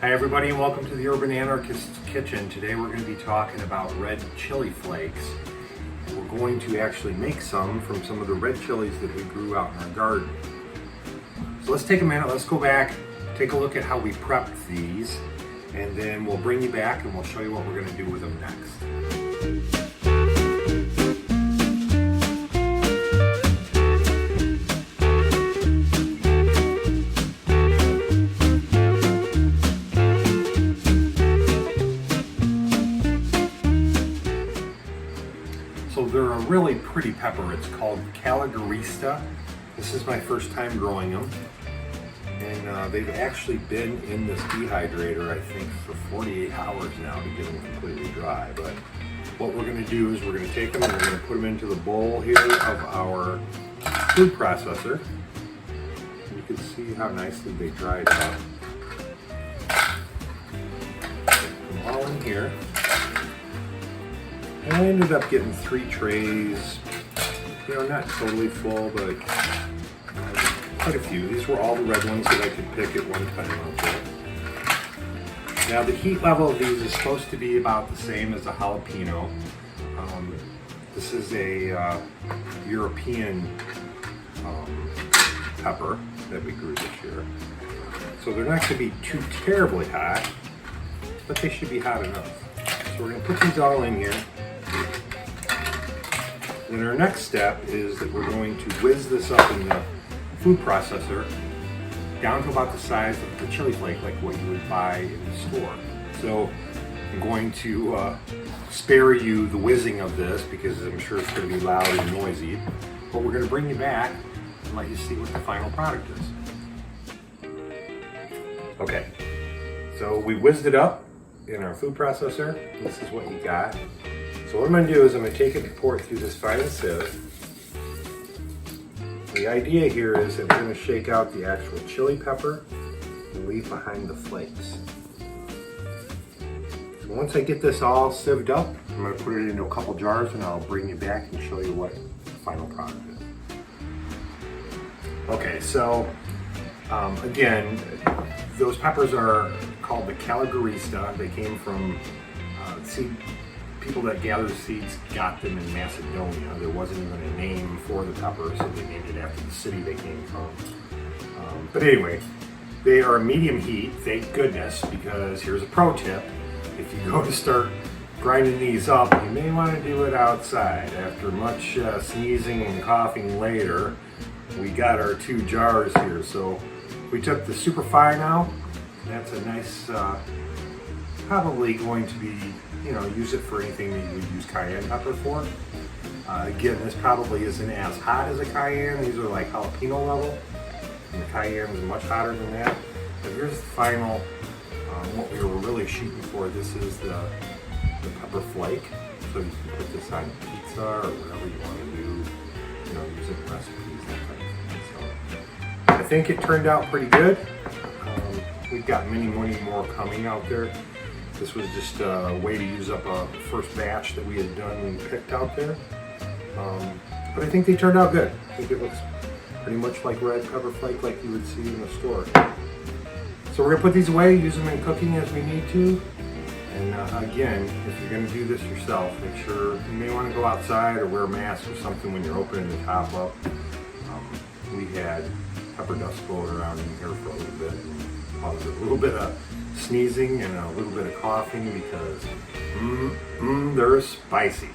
Hi everybody and welcome to the Urban Anarchist's Kitchen. Today we're going to be talking about red chili flakes. We're going to actually make some from some of the red chilies that we grew out in our garden. So let's take a minute, let's go back, take a look at how we prepped these, and then we'll bring you back and we'll show you what we're going to do with them next. So they're a really pretty pepper. It's called Calagarista. This is my first time growing them. And they've actually been in this dehydrator, I think, for 48 hours now to get them completely dry. But what we're gonna do is we're gonna take them and we're gonna put them into the bowl here of our food processor. You can see how nicely they dried out. Put them all in here. And I ended up getting 3 trays, not totally full, but quite a few. These were all the red ones that I could pick at one time. Okay. Now the heat level of these is supposed to be about the same as a jalapeno. This is a European pepper that we grew this year. So they're not going to be too terribly hot, but they should be hot enough. So we're going to put these all in here. Then our next step is that we're going to whiz this up in the food processor down to about the size of the chili flake, like what you would buy in the store. So I'm going to spare you the whizzing of this because I'm sure it's going to be loud and noisy, but we're going to bring you back and let you see what the final product is. Okay, so we whizzed it up in our food processor. This is what you got. So what I'm going to do is I'm going to take it and pour it through this fine sieve. The idea here is that we're going to shake out the actual chili pepper and leave behind the flakes. So once I get this all sieved up, I'm going to put it into a couple jars and I'll bring you back and show you what the final product is. Okay, so again, those peppers are called the Calagarista. They came from people that gather seeds got them in Macedonia. There wasn't even a name for the pepper, so they named it after the city they came from. But anyway, they are medium heat, thank goodness, because here's a pro tip. If you go to start grinding these up, you may want to do it outside. After much sneezing and coughing later, we got our 2 jars here. So we took the super fine out. That's a nice, probably going to be, use it for anything that you would use cayenne pepper for. Again, this probably isn't as hot as a cayenne. These are like jalapeno level, and the cayenne is much hotter than that. But here's the final, what we were really shooting for. This is the pepper flake. So you can put this on pizza or whatever you want to do, use it in recipes, that type of thing. So I think it turned out pretty good. We've got many more coming out there. This was just a way to use up a first batch that we had done and picked out there. But I think they turned out good. I think it looks pretty much like red pepper flake like you would see in the store. So we're gonna put these away, use them in cooking as we need to. And again, if you're gonna do this yourself, make sure you may wanna go outside or wear a mask or something when you're opening the top up. We had pepper dust floating around in here for a little bit and caused a little bit of sneezing and a little bit of coughing because they're spicy.